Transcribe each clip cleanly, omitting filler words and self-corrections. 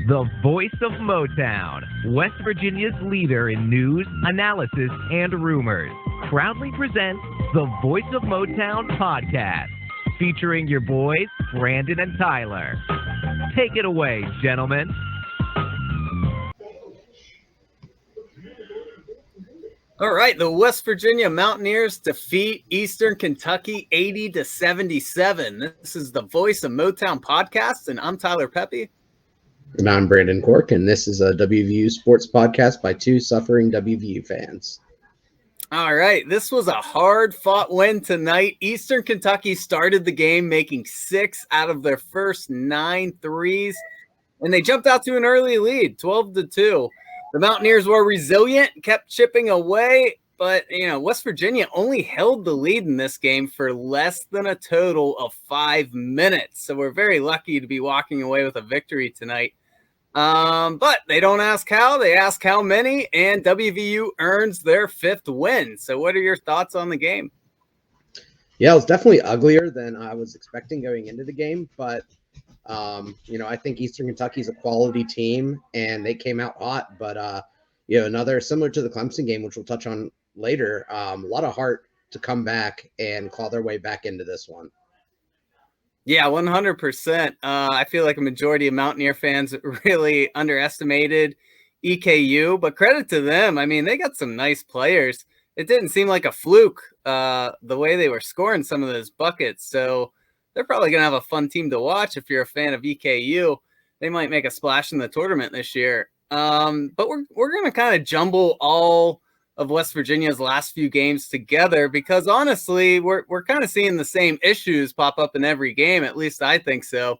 The voice of Motown, West Virginia's leader in news, analysis, and rumors, proudly presents the Voice of Motown podcast, featuring your boys, Brandon and Tyler. Take it away, gentlemen. All right, the West Virginia Mountaineers defeat Eastern Kentucky 80-77. This is the Voice of Motown podcast, and I'm Tyler Pepe. And I'm Brandon Cork, and this is a WVU sports podcast by two suffering WVU fans. All right, this was a hard-fought win tonight. Eastern Kentucky started the game making 6 out of their first 9 threes, and they jumped out to an early lead, 12-2. The Mountaineers were resilient, kept chipping away, but, West Virginia only held the lead in this game for less than a total of 5 minutes. So we're very lucky to be walking away with a victory tonight. But they don't ask how, they ask how many, and WVU earns their 5th win. So what are your thoughts on the game? Yeah, it was definitely uglier than I was expecting going into the game, but I think Eastern Kentucky is a quality team, and they came out hot. But, another similar to the Clemson game, which we'll touch on later, a lot of heart to come back and claw their way back into this one. Yeah, 100%. I feel like a majority of Mountaineer fans really underestimated EKU, but credit to them. I mean, they got some nice players. It didn't seem like a fluke the way they were scoring some of those buckets. So they're probably going to have a fun team to watch if you're a fan of EKU. They might make a splash in the tournament this year. But we're going to kind of jumble all of West Virginia's last few games together because, honestly, we're kind of seeing the same issues pop up in every game. At least I think so.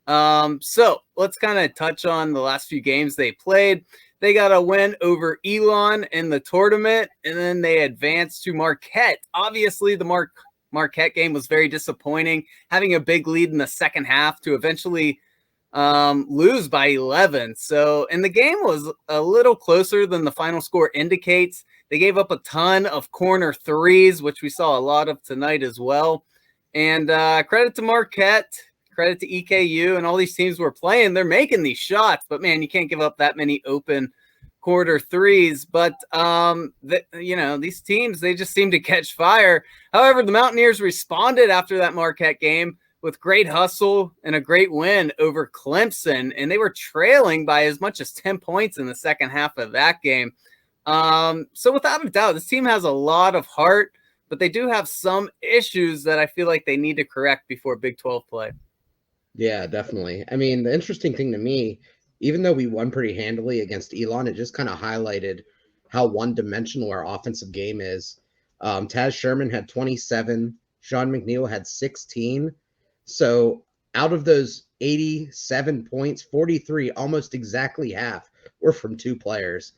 So let's kind of touch on the last few games they played. They got a win over Elon in the tournament, and then they advanced to Marquette. Obviously, the Marquette game was very disappointing, having a big lead in the second half to eventually lose by 11. So, and the game was a little closer than the final score indicates. They gave up a ton of corner threes, which we saw a lot of tonight as well. And credit to Marquette, credit to EKU, and all these teams we're playing. They're making these shots, but man, you can't give up that many open quarter threes. But these teams, they just seem to catch fire. However, the Mountaineers responded after that Marquette game with great hustle and a great win over Clemson, and they were trailing by as much as 10 points in the second half of that game. So without a doubt, this team has a lot of heart, but they do have some issues that I feel like they need to correct before Big 12 play. Yeah, definitely. I mean, the interesting thing to me, even though we won pretty handily against Elon, it just kind of highlighted how one-dimensional our offensive game is. Taz Sherman had 27. Sean McNeil had 16. So out of those 87 points, 43, almost exactly half, were from 2 players.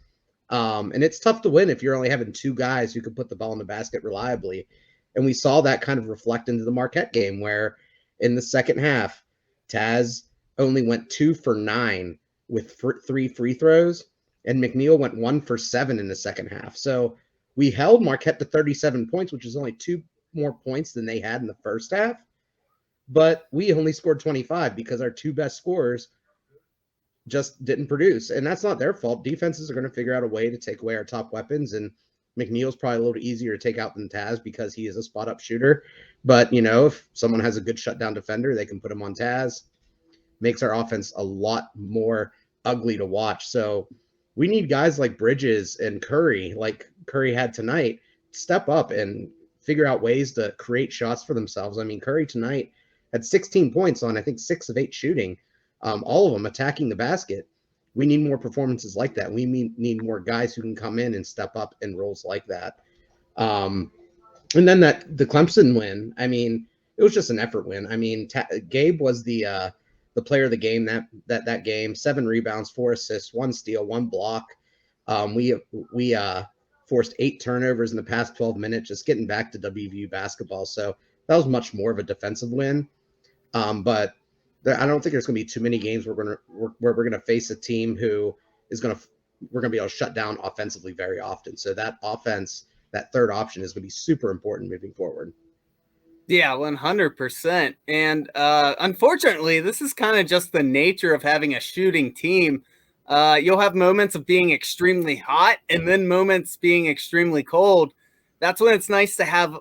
And it's tough to win if you're only having 2 guys who can put the ball in the basket reliably. And we saw that kind of reflect into the Marquette game where in the second half, Taz only went 2 for 9 with 3 free throws, and McNeil went 1 for 7 in the second half. So we held Marquette to 37 points, which is only 2 more points than they had in the first half. But we only scored 25 because our 2 best scorers just didn't produce. And that's not their fault. Defenses are going to figure out a way to take away our top weapons. And McNeil's probably a little easier to take out than Taz because he is a spot-up shooter. But, if someone has a good shutdown defender, they can put him on Taz. Makes our offense a lot more ugly to watch. So we need guys like Bridges and Curry, like Curry had tonight, step up and figure out ways to create shots for themselves. I mean, Curry tonight had 16 points on, I think, 6 of 8 shooting, all of them attacking the basket. We need more performances like that. We need more guys who can come in and step up in roles like that. And then the Clemson win, I mean, it was just an effort win. I mean, Gabe was the player of the game that game. 7 rebounds, 4 assists, 1 steal, 1 block. We forced 8 turnovers in the past 12 minutes, just getting back to WVU basketball. So that was much more of a defensive win. But I don't think there's going to be too many games where we're going to face a team who we're going to be able to shut down offensively very often. So that offense, that third option, is going to be super important moving forward. Yeah, 100%. And unfortunately, this is kind of just the nature of having a shooting team. You'll have moments of being extremely hot and then moments being extremely cold. That's when it's nice to have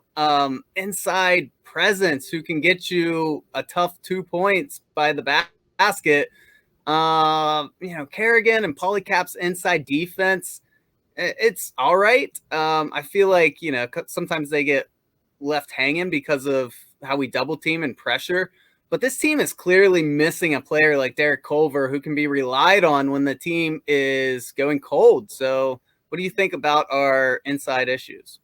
inside presence who can get you a tough 2 points by the basket. Kerrigan and Polycap's inside defense, it's all right. I feel like, sometimes they get left hanging because of how we double team and pressure. But this team is clearly missing a player like Derek Culver who can be relied on when the team is going cold. So what do you think about our inside issues?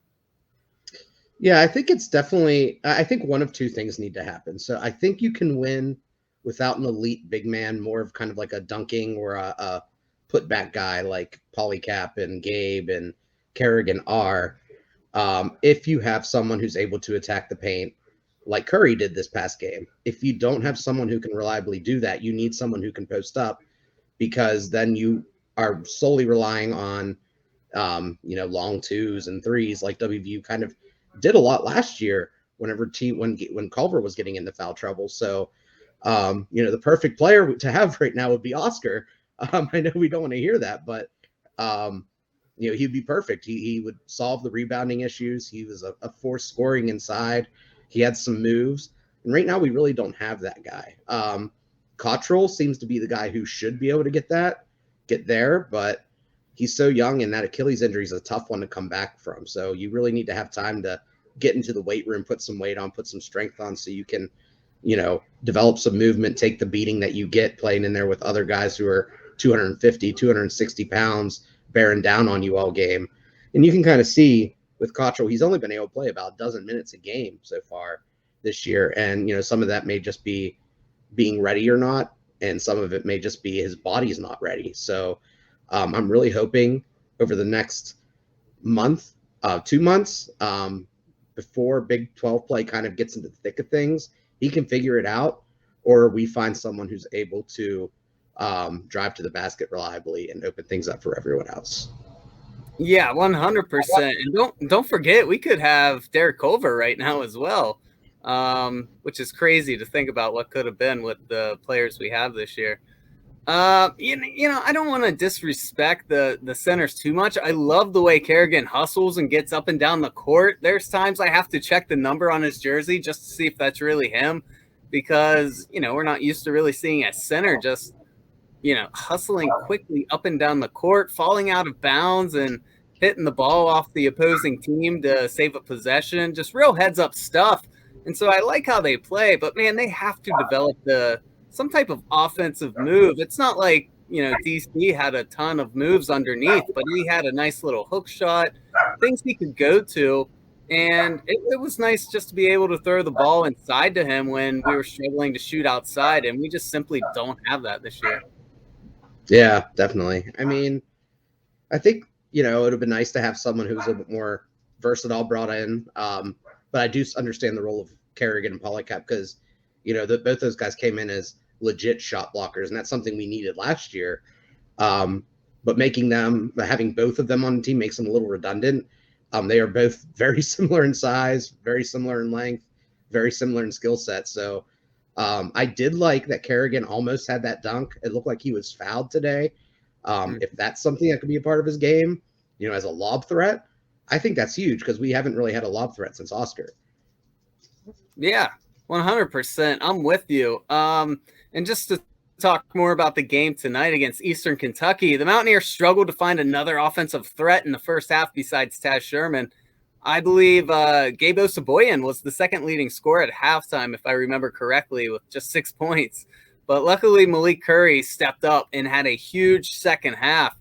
Yeah, I think it's definitely, I think one of two things need to happen. So I think you can win without an elite big man, more of kind of like a dunking or a putback guy like Polycap and Gabe and Kerrigan are. If you have someone who's able to attack the paint like Curry did this past game. If you don't have someone who can reliably do that, you need someone who can post up, because then you are solely relying on, long twos and threes like WVU kind of did a lot last year when Culver was getting into foul trouble. So, the perfect player to have right now would be Oscar. I know we don't want to hear that, but he'd be perfect. He would solve the rebounding issues. He was a force scoring inside. He had some moves. And right now we really don't have that guy. Cottrell seems to be the guy who should be able to get there, but he's so young, and that Achilles injury is a tough one to come back from. So you really need to have time to get into the weight room, put some weight on, put some strength on, so you can, develop some movement, take the beating that you get playing in there with other guys who are 250, 260 pounds bearing down on you all game. And you can kind of see with Cottrell, he's only been able to play about a dozen minutes a game so far this year. And, some of that may just be being ready or not, and some of it may just be his body's not ready. So I'm really hoping over the next month, 2 months, before Big 12 play kind of gets into the thick of things, he can figure it out, or we find someone who's able to drive to the basket reliably and open things up for everyone else. Yeah, 100%. And don't forget, we could have Derek Culver right now as well, which is crazy to think about what could have been with the players we have this year. I don't want to disrespect the centers too much. I love the way Kerrigan hustles and gets up and down the court. There's times I have to check the number on his jersey just to see if that's really him, because, we're not used to really seeing a center just, hustling quickly up and down the court, falling out of bounds and hitting the ball off the opposing team to save a possession, just real heads up stuff. And so I like how they play, but man, they have to develop some type of offensive move. It's not like, DC had a ton of moves underneath, but he had a nice little hook shot, things he could go to. And it was nice just to be able to throw the ball inside to him when we were struggling to shoot outside. And we just simply don't have that this year. Yeah, definitely. I mean, I think, it would have been nice to have someone who's a little bit more versatile brought in. But I do understand the role of Kerrigan and Polycap, because, both those guys came in as legit shot blockers, and that's something we needed last year. But having both of them on the team makes them a little redundant. They are both very similar in size, very similar in length, very similar in skill set. So I did like that Kerrigan almost had that dunk. It looked like he was fouled today. If that's something that could be a part of his game, as a lob threat, I think that's huge, because we haven't really had a lob threat since Oscar. Yeah, 100%. I'm with you. And just to talk more about the game tonight against Eastern Kentucky, the Mountaineers struggled to find another offensive threat in the first half besides Taz Sherman. I believe Gabe Osaboyan was the second leading scorer at halftime, if I remember correctly, with just 6 points. But luckily, Malik Curry stepped up and had a huge second half.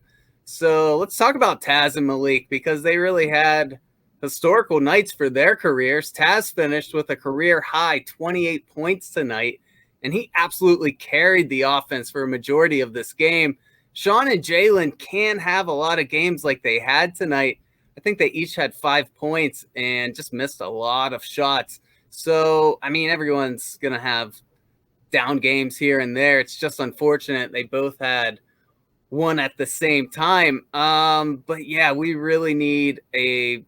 So let's talk about Taz and Malik, because they really had historical nights for their careers. Taz finished with a career high 28 points tonight, and he absolutely carried the offense for a majority of this game. Sean and Jalen can have a lot of games like they had tonight. I think they each had 5 points and just missed a lot of shots. So, everyone's going to have down games here and there. It's just unfortunate they both had one at the same time. But yeah, we really need a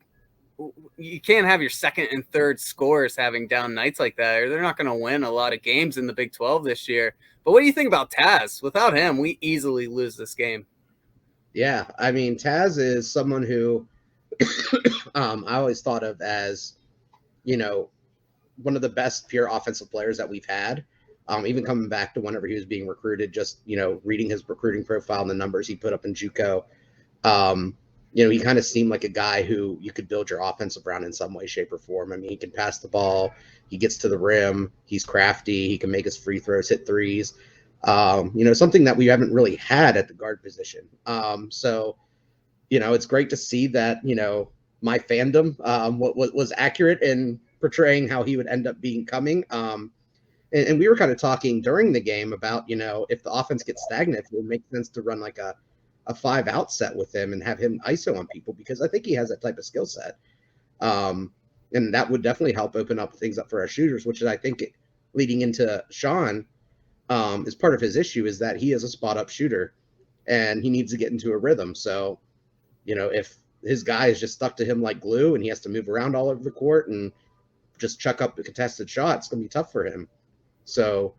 you can't have your second and third scorers having down nights like that, or they're not going to win a lot of games in the Big 12 this year. But what do you think about Taz? Without him, we easily lose this game. Yeah, I mean, Taz is someone who I always thought of as, one of the best pure offensive players that we've had. Even coming back to whenever he was being recruited, just, reading his recruiting profile and the numbers he put up in JUCO, he kind of seemed like a guy who you could build your offense around in some way, shape, or form. I mean, he can pass the ball, he gets to the rim, he's crafty, he can make his free throws, hit threes. Something that we haven't really had at the guard position. So it's great to see that, my fandom was accurate in portraying how he would end up becoming. And we were kind of talking during the game about, if the offense gets stagnant, it would make sense to run like a 5-out set with him and have him ISO on people, because I think he has that type of skill set. And that would definitely help open up things up for our shooters, which is, I think, leading into Sean, is part of his issue, is that he is a spot-up shooter and he needs to get into a rhythm. So, if his guy is just stuck to him like glue and he has to move around all over the court and just chuck up the contested shot, it's going to be tough for him. So,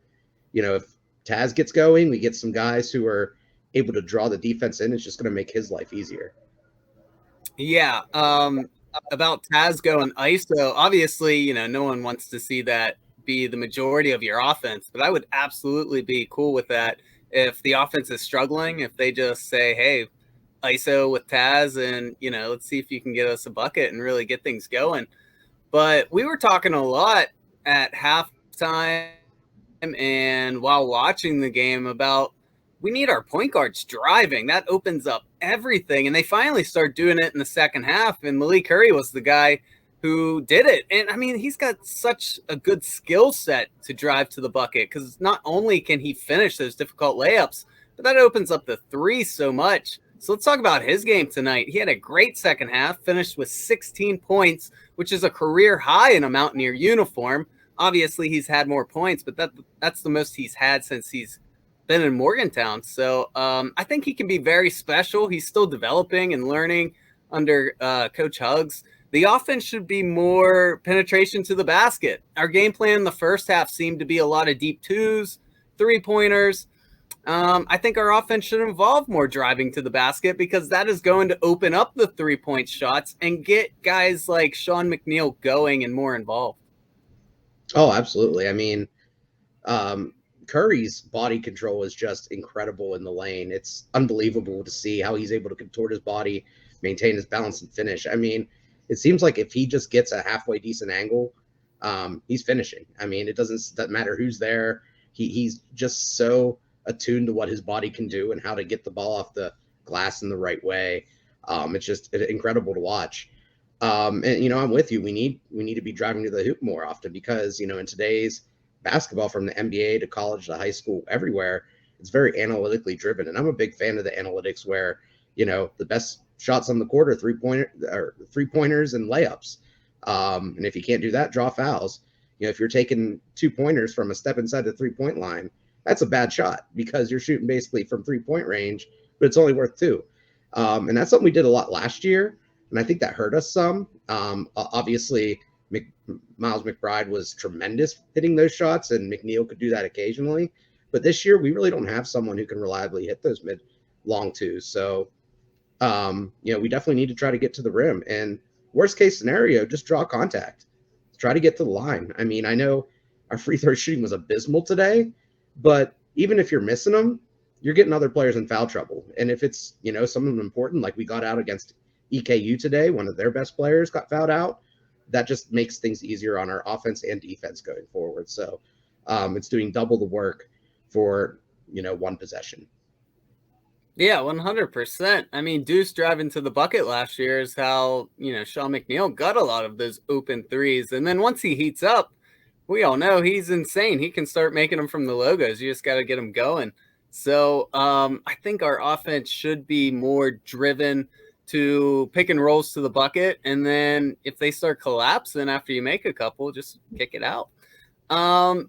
if Taz gets going, we get some guys who are able to draw the defense in. It's just going to make his life easier. Yeah. About Taz going ISO, obviously, no one wants to see that be the majority of your offense, but I would absolutely be cool with that. If the offense is struggling, if they just say, hey, ISO with Taz and, let's see if you can get us a bucket and really get things going. But we were talking a lot at halftime and while watching the game about we need our point guards driving. That opens up everything. And they finally start doing it in the second half. And Malik Curry was the guy who did it. And I mean, he's got such a good skill set to drive to the bucket, because not only can he finish those difficult layups, but that opens up the three so much. So let's talk about his game tonight. He had a great second half, finished with 16 points, which is a career high in a Mountaineer uniform. Obviously, he's had more points, but that's the most he's had since he's been in Morgantown. So I think he can be very special. He's still developing and learning under Coach Huggs. The offense should be more penetration to the basket. Our game plan in the first half seemed to be a lot of deep twos, three-pointers. I think our offense should involve more driving to the basket, because that is going to open up the three-point shots and get guys like Sean McNeil going and more involved. Oh, absolutely. I mean, Curry's body control is just incredible in the lane. It's unbelievable to see how he's able to contort his body, maintain his balance, and finish. I mean, it seems like if he just gets a halfway decent angle, he's finishing. I mean, it doesn't matter who's there. He's just so attuned to what his body can do and how to get the ball off the glass in the right way. It's just incredible to watch. And I'm with you. We need to be driving to the hoop more often, because in today's basketball, from the NBA to college to high school, everywhere, it's very analytically driven. And I'm a big fan of the analytics, where the best shots on the court are three-pointers and layups. And if you can't do that, draw fouls. If you're taking 2-pointers from a step inside the 3-point line, that's a bad shot, because you're shooting basically from 3-point range, but it's only worth 2. And that's something we did a lot last year, and I think that hurt us some. Obviously, Miles McBride was tremendous hitting those shots, and McNeil could do that occasionally. But this year, we really don't have someone who can reliably hit those mid-long twos. So, we definitely need to try to get to the rim. And worst case scenario, just draw contact. Try to get to the line. I mean, I know our free throw shooting was abysmal today, but even if you're missing them, you're getting other players in foul trouble. And if it's, something important, like we got out against EKU today, one of their best players got fouled out, that just makes things easier on our offense and defense going forward. So it's doing double the work for, one possession. Yeah, 100%. I mean, Deuce driving to the bucket last year is how, Sean McNeil got a lot of those open threes. And then once he heats up, we all know he's insane. He can start making them from the logos. You just got to get them going. So I think our offense should be more driven to pick and rolls to the bucket. And then if they start collapsing after you make a couple, just kick it out.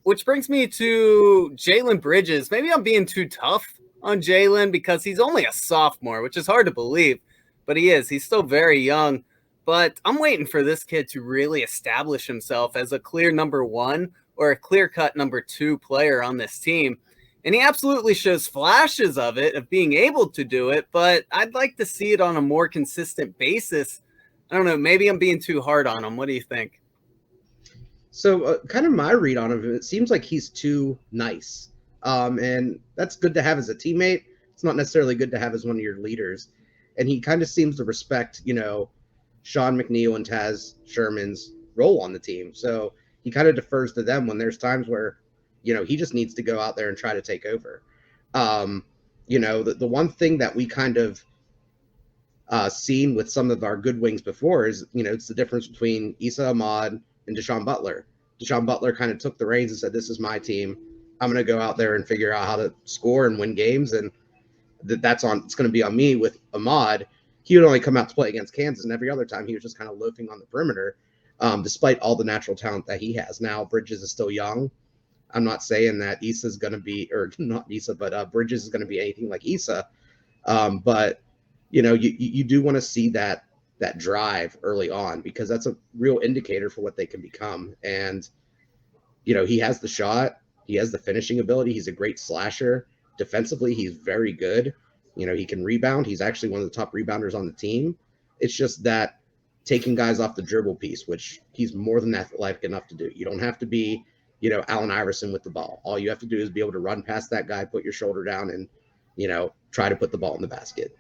Which brings me to Jalen Bridges. Maybe I'm being too tough on Jalen because he's only a sophomore, which is hard to believe, but he is. He's still very young. but I'm waiting for this kid to really establish himself as a clear number one or a clear-cut number two player on this team. And he absolutely shows flashes of it, of being able to do it, but I'd like to see it on a more consistent basis. I don't know, maybe I'm being too hard on him. What do you think? So kind of my read on him, it seems like he's too nice. And that's good to have as a teammate. It's not necessarily good to have as one of your leaders. And he kind of seems to respect, Sean McNeil and Taz Sherman's role on the team. So he kind of defers to them when there's times where, he just needs to go out there and try to take over. The one thing that we kind of seen with some of our good wings before is, it's the difference between Issa Ahmad and Deshaun Butler. Deshaun Butler kind of took the reins and said, this is my team. I'm going to go out there and figure out how to score and win games. And it's going to be on me. With Ahmad, he would only come out to play against Kansas, and every other time he was just kind of loafing on the perimeter, despite all the natural talent that he has. Now, Bridges is still young. I'm not saying that Issa is going to be, or not Issa, but Bridges is going to be anything like Issa. But, you do want to see that drive early on, because that's a real indicator for what they can become. And, he has the shot. He has the finishing ability. He's a great slasher. Defensively, he's very good. He can rebound. He's actually one of the top rebounders on the team. It's just that taking guys off the dribble piece, which he's more than athletic enough to do. You don't have to be, Allen Iverson with the ball. All you have to do is be able to run past that guy, put your shoulder down, and, try to put the ball in the basket.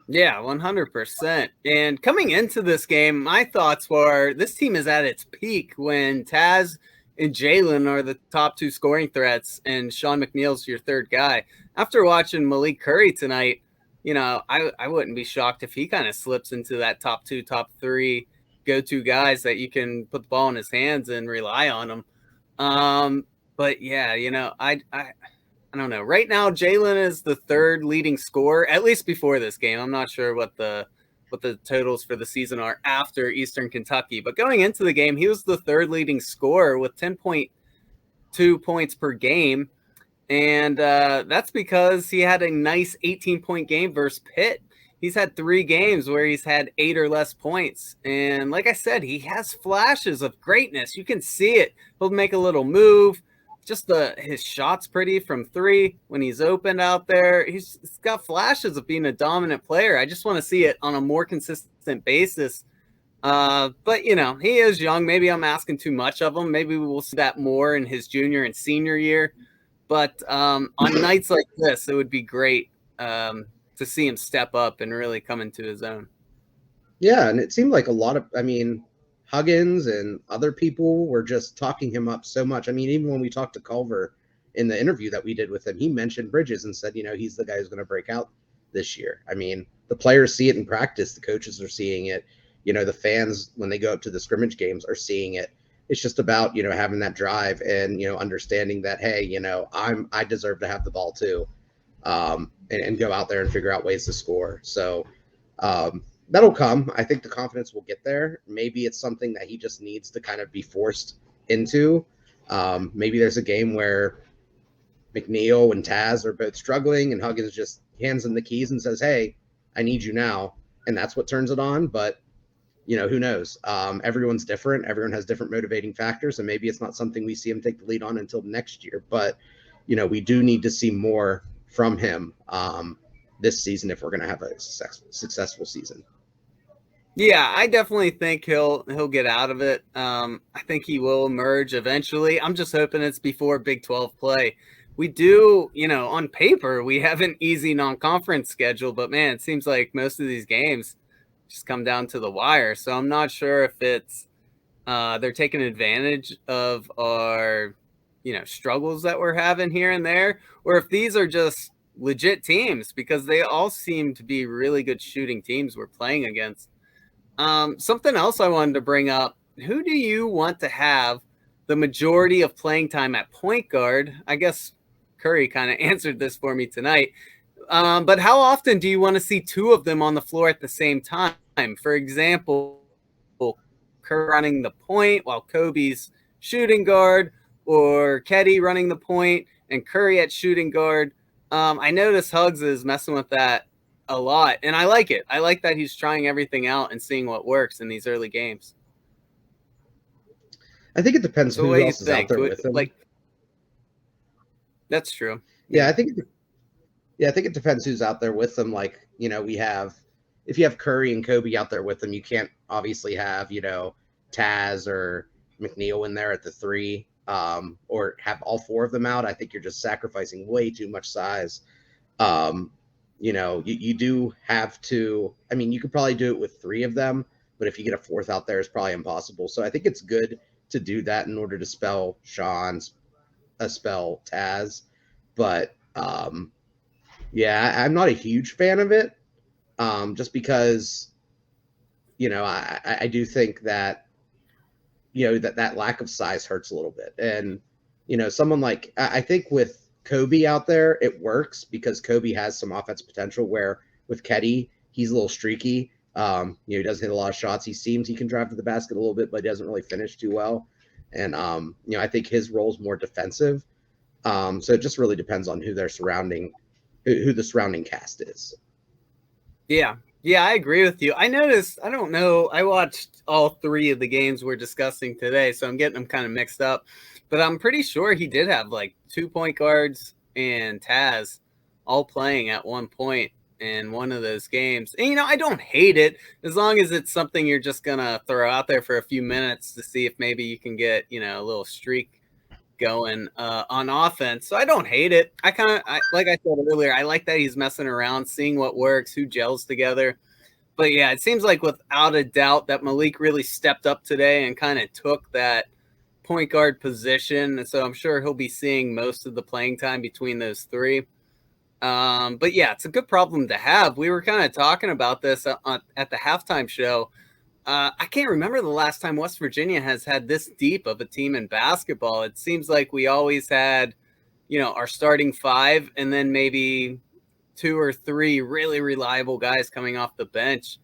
Yeah, 100%. And coming into this game, my thoughts were this team is at its peak when Taz and Jalen are the top two scoring threats, and Sean McNeil's your third guy. After watching Malik Curry tonight, I wouldn't be shocked if he kind of slips into that top two, top three go-to guys that you can put the ball in his hands and rely on him. But yeah, I don't know. Right now, Jalen is the third leading scorer, at least before this game. I'm not sure what the totals for the season are after Eastern Kentucky. But going into the game, he was the third leading scorer with 10.2 points per game. And that's because he had a nice 18-point game versus Pitt. He's had 3 games where he's had 8 or less points. And like I said, he has flashes of greatness. You can see it. He'll make a little move. Just his shot's pretty from 3 when he's open out there. He's got flashes of being a dominant player. I just want to see it on a more consistent basis. But, he is young. Maybe I'm asking too much of him. Maybe we will see that more in his junior and senior year. But on nights like this, it would be great to see him step up and really come into his own. Yeah, and it seemed like Huggins and other people were just talking him up so much. I mean, even when we talked to Culver in the interview that we did with him, he mentioned Bridges and said, he's the guy who's going to break out this year. I mean, the players see it in practice. The coaches are seeing it. The fans, when they go up to the scrimmage games, are seeing it. It's just about, having that drive and, understanding that, hey, I deserve to have the ball too, and go out there and figure out ways to score. So, that'll come. I think the confidence will get there. Maybe it's something that he just needs to kind of be forced into. Maybe there's a game where McNeil and Taz are both struggling and Huggins just hands him the keys and says, hey, I need you now. And that's what turns it on. But, who knows? Everyone's different. Everyone has different motivating factors. And maybe it's not something we see him take the lead on until next year. But, we do need to see more from him this season if we're going to have a successful season. Yeah, I definitely think he'll get out of it. I think he will emerge eventually. I'm just hoping it's before Big 12 play. We do, on paper, we have an easy non-conference schedule, but man, it seems like most of these games just come down to the wire. So I'm not sure if it's they're taking advantage of our, struggles that we're having here and there, or if these are just legit teams, because they all seem to be really good shooting teams we're playing against. Something else I wanted to bring up, who do you want to have the majority of playing time at point guard? I guess Curry kind of answered this for me tonight. But how often do you want to see 2 of them on the floor at the same time? For example, Curry running the point while Kobe's shooting guard, or Keddy running the point and Curry at shooting guard. I noticed Huggs is messing with that a lot, and I like it. I like that he's trying everything out and seeing what works in these early games. I think it depends So who what do you else is out think? there with him. Like, that's true. Yeah, I think it depends who's out there with them. Like, if you have Curry and Kobe out there with them, you can't obviously have, Taz or McNeil in there at the 3, or have all 4 of them out. I think you're just sacrificing way too much size. You do have to, I mean, you could probably do it with 3 of them, but if you get a 4th out there, it's probably impossible. So I think it's good to do that in order to spell Taz. But I'm not a huge fan of it, just because, I do think that, that lack of size hurts a little bit. And, someone like, I think with Kobe out there, it works because Kobe has some offense potential, where with Ketty, he's a little streaky. He doesn't hit a lot of shots. He seems he can drive to the basket a little bit, but he doesn't really finish too well. And, I think his role is more defensive. So it just really depends on who the surrounding cast is. Yeah, I agree with you. I noticed, I don't know, I watched all 3 of the games we're discussing today, so I'm getting them kind of mixed up. But I'm pretty sure he did have like 2 point guards and Taz all playing at one point in one of those games. And, I don't hate it as long as it's something you're just going to throw out there for a few minutes to see if maybe you can get, a little streak going on offense. So I don't hate it. Like I said earlier, I like that he's messing around, seeing what works, who gels together. But yeah, it seems like without a doubt that Malik really stepped up today and kind of took that point guard position. And so I'm sure he'll be seeing most of the playing time between those 3. But yeah, it's a good problem to have. We were kind of talking about this at the halftime show. I can't remember the last time West Virginia has had this deep of a team in basketball. It seems like we always had, our starting 5 and then maybe 2 or 3 really reliable guys coming off the bench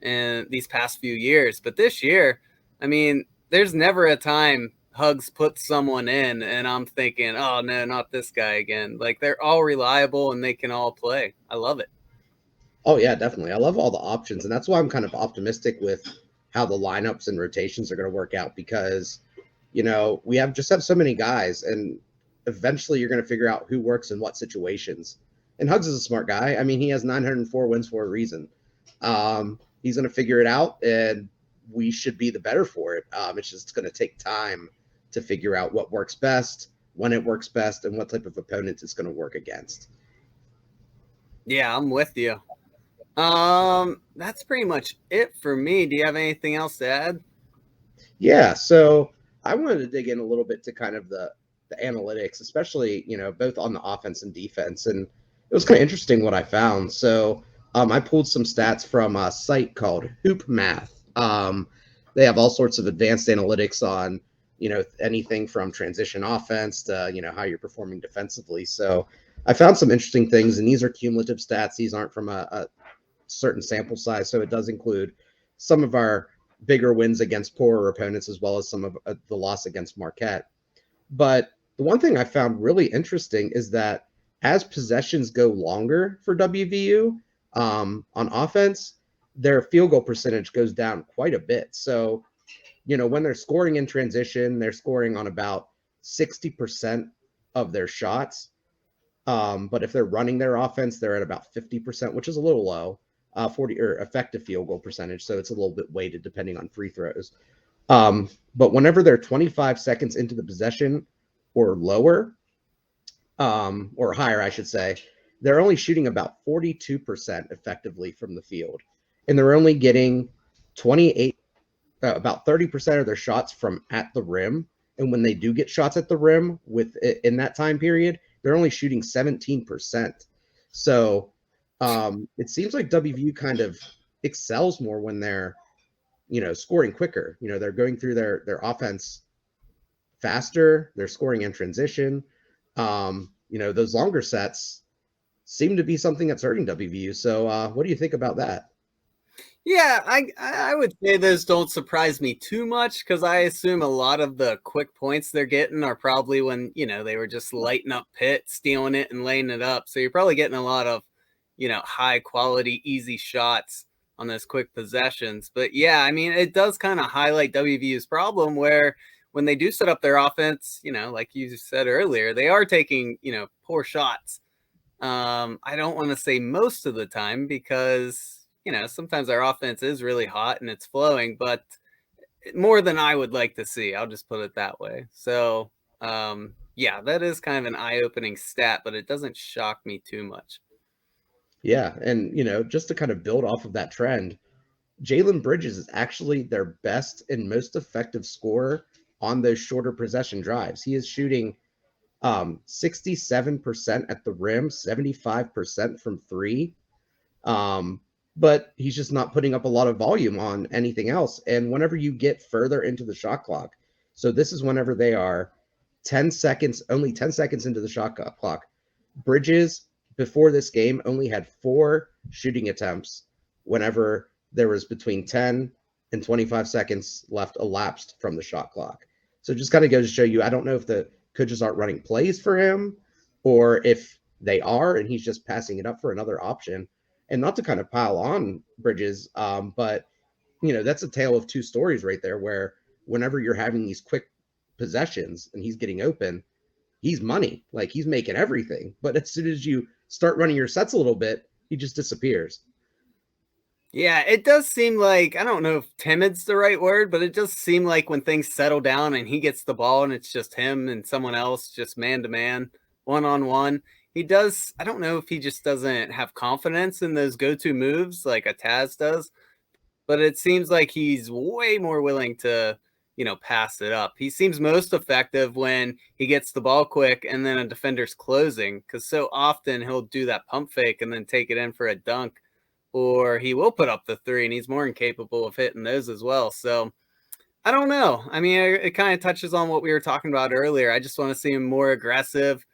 in these past few years. But this year, I mean, there's never a time Hugs puts someone in and I'm thinking, oh, no, not this guy again. Like, they're all reliable and they can all play. I love it. Oh, yeah, definitely. I love all the options, and that's why I'm kind of optimistic with how the lineups and rotations are going to work out, because, we have so many guys, and eventually you're going to figure out who works in what situations. And Hugs is a smart guy. I mean, he has 904 wins for a reason. He's going to figure it out, and we should be the better for it. It's just going to take time to figure out what works best, when it works best, and what type of opponent it's going to work against. Yeah, I'm with you. That's pretty much it for me. Do you have anything else to add? Yeah, so I wanted to dig in a little bit to kind of the analytics, especially, both on the offense and defense. And it was kind of interesting what I found. So I pulled some stats from a site called Hoop Math. They have all sorts of advanced analytics on, anything from transition offense to, how you're performing defensively. So I found some interesting things, and these are cumulative stats. These aren't from a certain sample size, so it does include some of our bigger wins against poorer opponents, as well as some of the loss against Marquette. But the one thing I found really interesting is that as possessions go longer for WVU on offense, their field goal percentage goes down quite a bit. So, when they're scoring in transition, they're scoring on about 60% of their shots. But if they're running their offense, they're at about 50%, which is a little low. 40 or effective field goal percentage, so it's a little bit weighted depending on free throws. But whenever they're 25 seconds into the possession or lower, or higher, I should say, they're only shooting about 42% effectively from the field, and they're only getting about 30% of their shots from at the rim. And when they do get shots at the rim in that time period, they're only shooting 17%. So it seems like WVU kind of excels more when they're, scoring quicker. They're going through their offense faster. They're scoring in transition. Those longer sets seem to be something that's hurting WVU. So what do you think about that? Yeah, I would say those don't surprise me too much, because I assume a lot of the quick points they're getting are probably when, they were just lighting up Pitt, stealing it and laying it up. So you're probably getting a lot of, high quality, easy shots on those quick possessions. But yeah, I mean, it does kind of highlight WVU's problem where when they do set up their offense, like you said earlier, they are taking, poor shots. I don't want to say most of the time because, sometimes our offense is really hot and it's flowing, but more than I would like to see. I'll just put it that way. So, yeah, that is kind of an eye-opening stat, but it doesn't shock me too much. Yeah, and just to kind of build off of that trend, Jalen Bridges is actually their best and most effective scorer on those shorter possession drives. He is shooting 67% at the rim, 75% from three. But he's just not putting up a lot of volume on anything else. And whenever you get further into the shot clock, so this is whenever they are only 10 seconds into the shot clock, Bridges before this game only had 4 shooting attempts whenever there was between 10 and 25 seconds left elapsed from the shot clock. So it just kind of goes to show you, I don't know if the coaches aren't running plays for him or if they are and he's just passing it up for another option. And not to kind of pile on Bridges, but that's a tale of two stories right there, where whenever you're having these quick possessions and he's getting open, he's money, like he's making everything. But as soon as you start running your sets a little bit, he just disappears. Yeah, it does seem like, I don't know if timid's the right word, but it does seem like when things settle down and he gets the ball and it's just him and someone else, just man to man, one-on-one, he does, I don't know if he just doesn't have confidence in those go-to moves like a Taz does, but it seems like he's way more willing to, pass it up. He seems most effective when he gets the ball quick and then a defender's closing, because so often he'll do that pump fake and then take it in for a dunk, or he will put up the three and he's more than capable of hitting those as well. So I don't know. I mean, it kind of touches on what we were talking about earlier. I just want to see him more aggressive.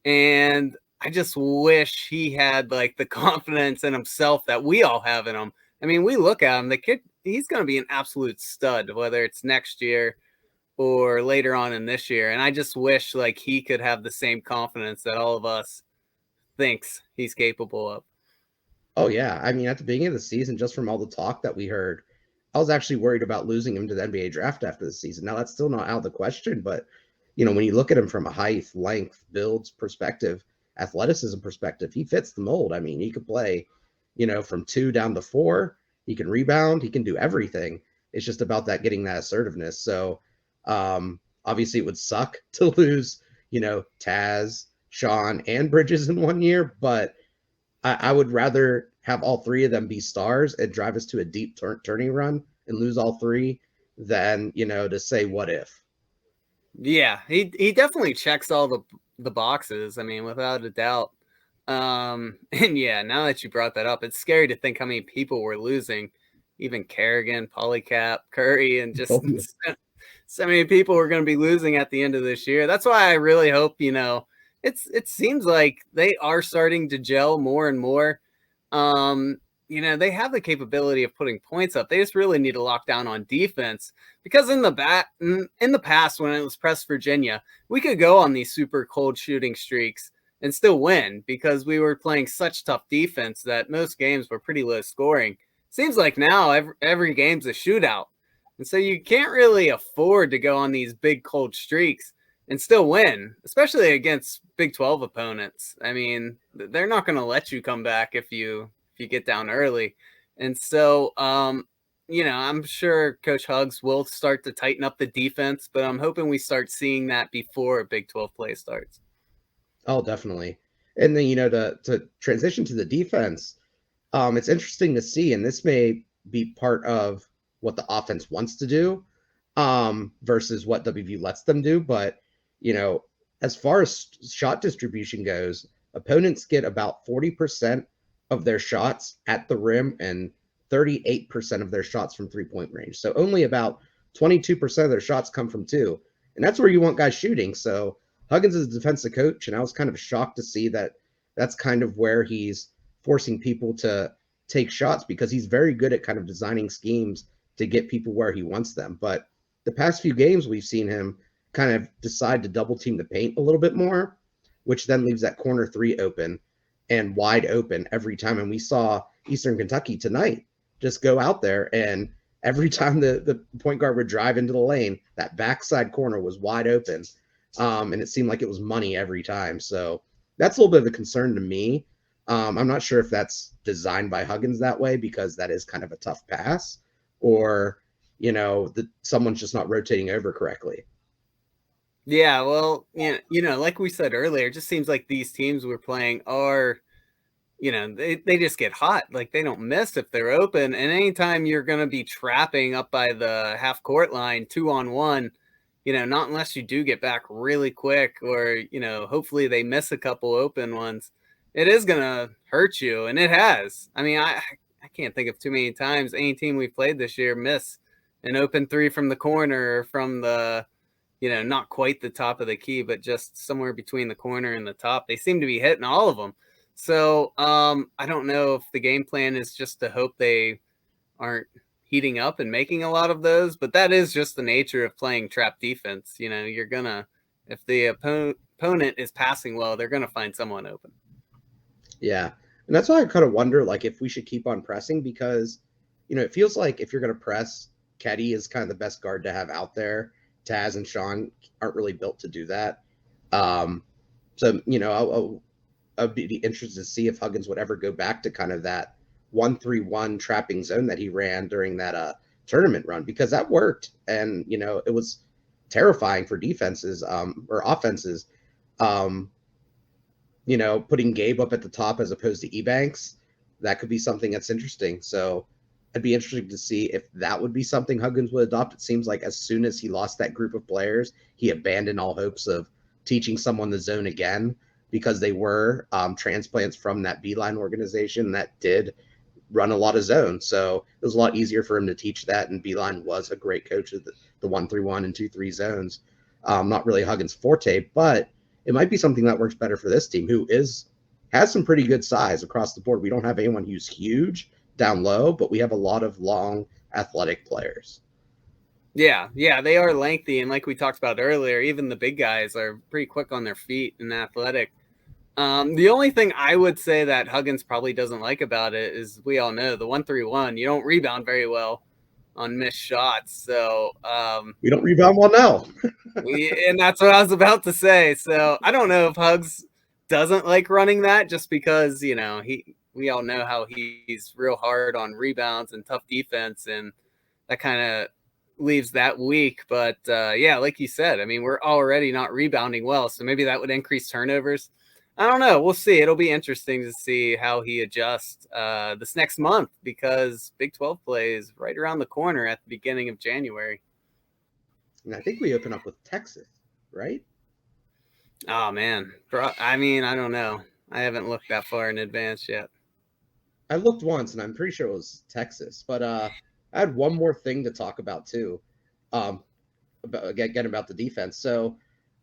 And I just wish he had like the confidence in himself that we all have in him. I mean, we look at him, the kid, he's going to be an absolute stud, whether it's next year or later on in this year. And I just wish like he could have the same confidence that all of us thinks he's capable of. Oh yeah. I mean, at the beginning of the season, just from all the talk that we heard, I was actually worried about losing him to the NBA draft after the season. Now that's still not out of the question, but when you look at him from a height, length, builds perspective, athleticism perspective, he fits the mold. I mean, he could play, from 2 down to 4. He can rebound. He can do everything. It's just about getting that assertiveness. So obviously it would suck to lose, Taz, Sean, and Bridges in 1 year, but I would rather have all 3 of them be stars and drive us to a deep turning run and lose all 3 than, to say what if. Yeah, he definitely checks all the boxes. I mean, without a doubt. And yeah, now that you brought that up, it's scary to think how many people we're losing. Even Kerrigan, Polycap, Curry, and just so many people we're going to be losing at the end of this year. That's why I really hope, it seems like they are starting to gel more and more. They have the capability of putting points up. They just really need to lock down on defense, because in the past, when it was pressed Virginia, we could go on these super cold shooting streaks and still win because we were playing such tough defense that most games were pretty low scoring. Seems like now every game's a shootout. And so you can't really afford to go on these big cold streaks and still win, especially against Big 12 opponents. I mean, they're not going to let you come back if you get down early. And so, I'm sure Coach Huggs will start to tighten up the defense, but I'm hoping we start seeing that before Big 12 play starts. Oh, definitely. And then, to transition to the defense, it's interesting to see, and this may be part of what the offense wants to do versus what WVU lets them do. But, as far as shot distribution goes, opponents get about 40% of their shots at the rim and 38% of their shots from 3-point range. So only about 22% of their shots come from 2. And that's where you want guys shooting. So Huggins is a defensive coach, and I was kind of shocked to see that that's kind of where he's forcing people to take shots, because he's very good at kind of designing schemes to get people where he wants them. But the past few games, we've seen him kind of decide to double team the paint a little bit more, which then leaves that corner 3 open. and wide open every time. And we saw Eastern Kentucky tonight just go out there, and every time the point guard would drive into the lane, that backside corner was wide open. And it seemed like it was money every time. So that's a little bit of a concern to me. I'm not sure if that's designed by Huggins that way, because that is kind of a tough pass, or, someone's just not rotating over correctly. Yeah, well, like we said earlier, it just seems like these teams we're playing are, they just get hot. Like, they don't miss if they're open. And anytime you're going to be trapping up by the half court line 2-on-1, not unless you do get back really quick, or, hopefully they miss a couple open ones, it is going to hurt you. And it has. I mean, I can't think of too many times any team we've played this year miss an open three from the corner, or from the, not quite the top of the key, but just somewhere between the corner and the top. They seem to be hitting all of them. So I don't know if the game plan is just to hope they aren't heating up and making a lot of those, but that is just the nature of playing trap defense. You're gonna, if the opponent is passing well, they're gonna find someone open. Yeah, and that's why I kind of wonder, like, if we should keep on pressing, because it feels like if you're going to press, Keddy is kind of the best guard to have out there. Taz and Sean aren't really built to do that. So I'd be interested to see if Huggins would ever go back to kind of that 1-3-1 trapping zone that he ran during that tournament run, because that worked. And, it was terrifying for defenses or offenses. Putting Gabe up at the top as opposed to Ebanks, that could be something that's interesting. So it'd be interesting to see if that would be something Huggins would adopt. It seems like as soon as he lost that group of players, he abandoned all hopes of teaching someone the zone again, because they were transplants from that Beeline organization that did run a lot of zones. So it was a lot easier for him to teach that, and Beeline was a great coach of the 1-3-1 and 2-3 zones. Not really Huggins' forte, but it might be something that works better for this team, who has some pretty good size across the board. We don't have anyone who's huge down low, but we have a lot of long, athletic players. Yeah, they are lengthy, and like we talked about earlier, even the big guys are pretty quick on their feet and athletic. The only thing I would say that Huggins probably doesn't like about it is, we all know, the 1-3-1, you don't rebound very well on missed shots. So we don't rebound well now. and that's what I was about to say. So I don't know if Hugs doesn't like running that, just because, we all know how he's real hard on rebounds and tough defense, and that kind of leaves that weak. But yeah, like you said, I mean, we're already not rebounding well, so maybe that would increase turnovers. I don't know. We'll see. It'll be interesting to see how he adjusts this next month, because Big 12 play is right around the corner at the beginning of January. And I think we open up with Texas, right? Oh, man. I mean, I don't know. I haven't looked that far in advance yet. I looked once, and I'm pretty sure it was Texas. But I had one more thing to talk about, too, about the defense. So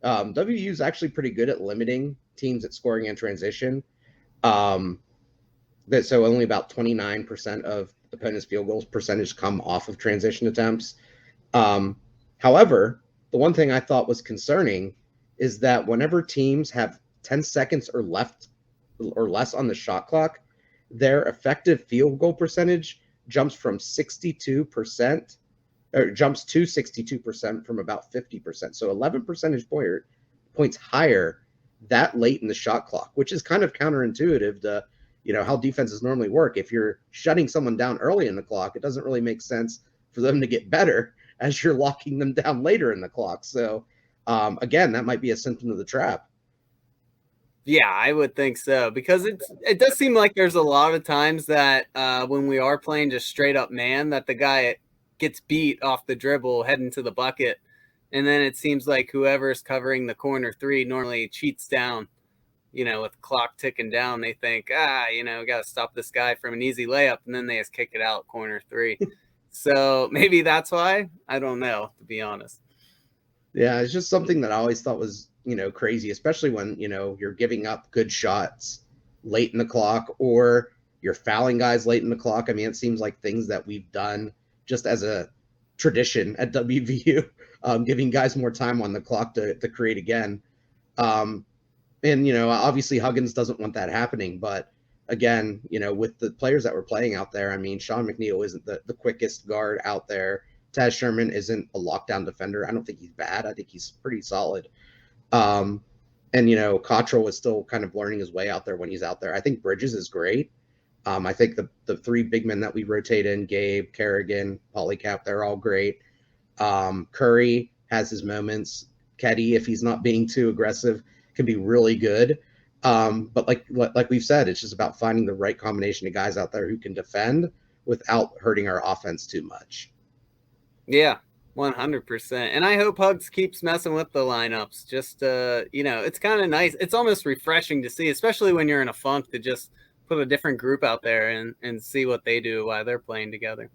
WVU is actually pretty good at limiting teams at scoring in transition. So only about 29% of opponents' field goals percentage come off of transition attempts. However, the one thing I thought was concerning is that whenever teams have 10 seconds or less on the shot clock, their effective field goal percentage jumps to 62% from about 50%. So 11 percentage points higher that late in the shot clock, which is kind of counterintuitive to, how defenses normally work. If you're shutting someone down early in the clock, it doesn't really make sense for them to get better as you're locking them down later in the clock. So again, that might be a symptom of the trap. Yeah, I would think so, because it does seem like there's a lot of times that when we are playing just straight up man, that the guy gets beat off the dribble heading to the bucket. And then it seems like whoever's covering the corner three normally cheats down, with the clock ticking down. They think, got to stop this guy from an easy layup. And then they just kick it out corner three. So maybe that's why. I don't know, to be honest. Yeah, it's just something that I always thought was, crazy, especially when, you're giving up good shots late in the clock, or you're fouling guys late in the clock. I mean, it seems like things that we've done just as a tradition at WVU, giving guys more time on the clock to create again. And And, obviously Huggins doesn't want that happening. But again, with the players that were playing out there, I mean, Sean McNeil isn't the quickest guard out there. Taz Sherman isn't a lockdown defender. I don't think he's bad. I think he's pretty solid. And, Cottrell is still kind of learning his way out there when he's out there. I think Bridges is great. I think the three big men that we rotate in, Gabe, Kerrigan, Polycap, they're all great. Curry has his moments. Ketty, if he's not being too aggressive, can be really good. But like we've said, it's just about finding the right combination of guys out there who can defend without hurting our offense too much. Yeah, 100%. And I hope Hugs keeps messing with the lineups. Just, it's kind of nice. It's almost refreshing to see, especially when you're in a funk, to just put a different group out there and see what they do while they're playing together.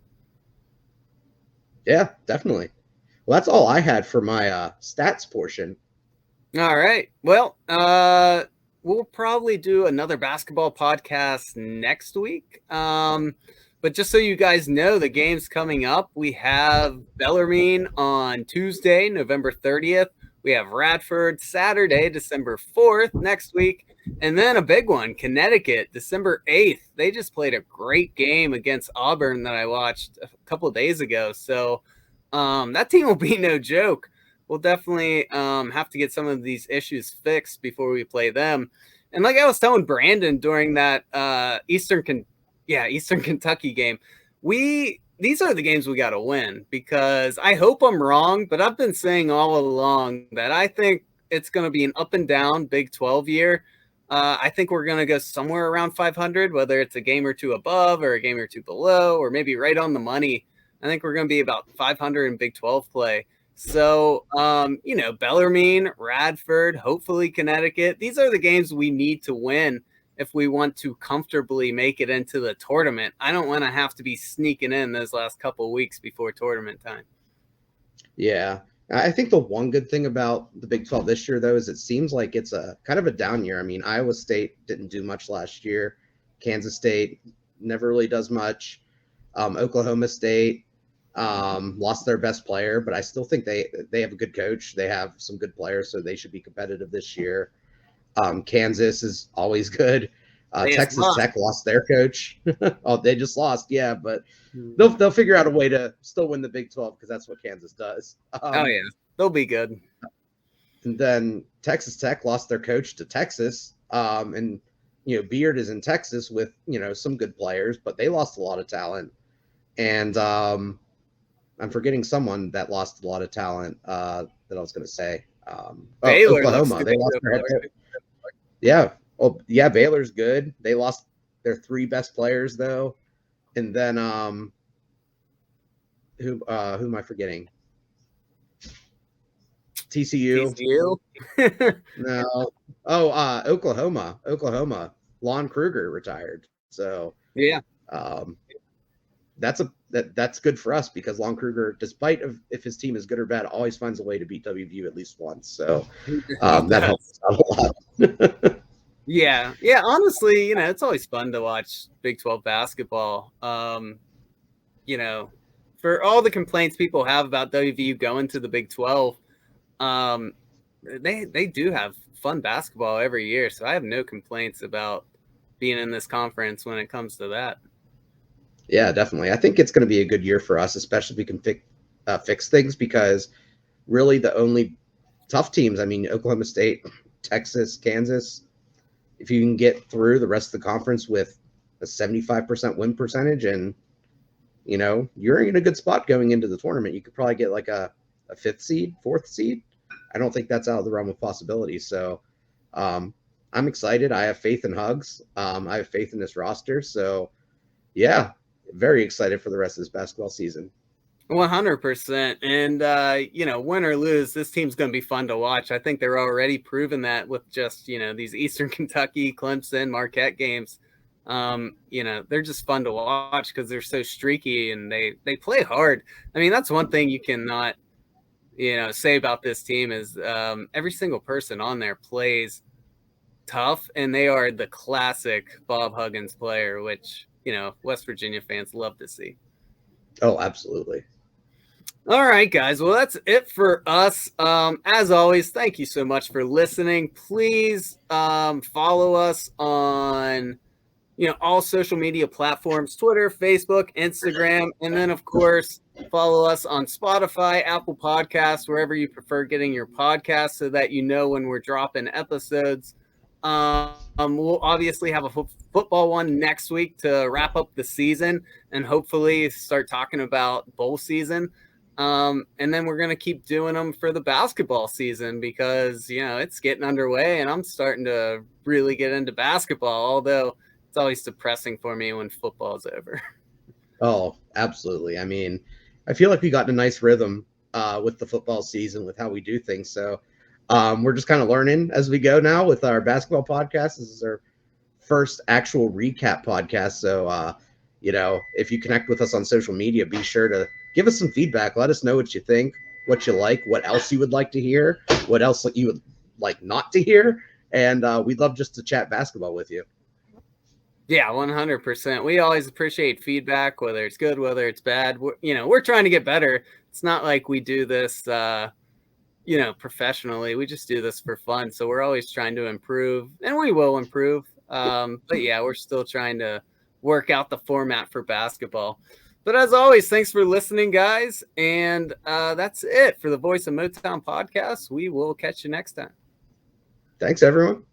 Yeah, definitely. Well, that's all I had for my stats portion. All right. Well, we'll probably do another basketball podcast next week. But just so you guys know, the game's coming up. We have Bellarmine on Tuesday, November 30th. We have Radford Saturday, December 4th next week. And then a big one, Connecticut, December 8th. They just played a great game against Auburn that I watched a couple of days ago. So that team will be no joke. We'll definitely have to get some of these issues fixed before we play them. And like I was telling Brandon during that Eastern Kentucky game, these are the games we got to win, because I hope I'm wrong, but I've been saying all along that I think it's going to be an up and down Big 12 year. I think we're going to go somewhere around 500, whether it's a game or two above or a game or two below, or maybe right on the money. I think we're going to be about 500 in Big 12 play. So, Bellarmine, Radford, hopefully Connecticut. These are the games we need to win if we want to comfortably make it into the tournament. I don't want to have to be sneaking in those last couple of weeks before tournament time. Yeah. I think the one good thing about the Big 12 this year, though, is it seems like it's a kind of a down year. I mean, Iowa State didn't do much last year. Kansas State never really does much. Oklahoma State lost their best player, but I still think they have a good coach. They have some good players, so they should be competitive this year. Kansas is always good. Texas Tech lost their coach. Oh, they just lost. Yeah, but they'll figure out a way to still win the Big 12, because that's what Kansas does. They'll be good. And then Texas Tech lost their coach to Texas. And Beard is in Texas with some good players, but they lost a lot of talent. And I'm forgetting someone that lost a lot of talent that I was going to say. Oklahoma. They lost their head coach. Yeah. Oh, yeah. Baylor's good. They lost their three best players, though. And then who am I forgetting? TCU. No. Oh, Oklahoma. Lon Kruger retired. So yeah. That's good for us, because Lon Kruger, despite if his team is good or bad, always finds a way to beat WVU at least once. So that helps out a lot. Yeah. Honestly, it's always fun to watch Big 12 basketball. For all the complaints people have about WVU going to the Big 12, they do have fun basketball every year. So I have no complaints about being in this conference when it comes to that. Yeah, definitely. I think it's going to be a good year for us, especially if we can fix things, because really the only tough teams, I mean, Oklahoma State, Texas, Kansas, if you can get through the rest of the conference with a 75% win percentage, and, you're in a good spot going into the tournament. You could probably get like a fifth seed, fourth seed. I don't think that's out of the realm of possibility. So I'm excited. I have faith in Hugs. I have faith in this roster. So, yeah. Very excited for the rest of this basketball season. 100%. And, win or lose, this team's going to be fun to watch. I think they're already proven that with just, these Eastern Kentucky, Clemson, Marquette games. They're just fun to watch because they're so streaky and they play hard. I mean, that's one thing you cannot, say about this team is every single person on there plays tough, and they are the classic Bob Huggins player, which – West Virginia fans love to see. Oh, absolutely. All right, guys. Well, that's it for us. As always, thank you so much for listening. Please follow us on all social media platforms, Twitter, Facebook, Instagram, and then of course follow us on Spotify, Apple Podcasts, wherever you prefer getting your podcasts, so that you know when we're dropping episodes. We'll obviously have a football one next week to wrap up the season and hopefully start talking about bowl season. And then we're going to keep doing them for the basketball season because, it's getting underway and I'm starting to really get into basketball, although it's always depressing for me when football's over. Oh, absolutely. I mean, I feel like we got in a nice rhythm with the football season with how we do things. So we're just kind of learning as we go now with our basketball podcast. This is our first actual recap podcast. So, if you connect with us on social media, be sure to give us some feedback. Let us know what you think, what you like, what else you would like to hear, what else you would like not to hear. And we'd love just to chat basketball with you. Yeah, 100%. We always appreciate feedback, whether it's good, whether it's bad. We're trying to get better. It's not like we do this, professionally. We just do this for fun. So we're always trying to improve, and we will improve. But yeah, we're still trying to work out the format for basketball. But as always, thanks for listening, guys. And that's it for the Voice of Motown podcast. We will catch you next time. Thanks, everyone.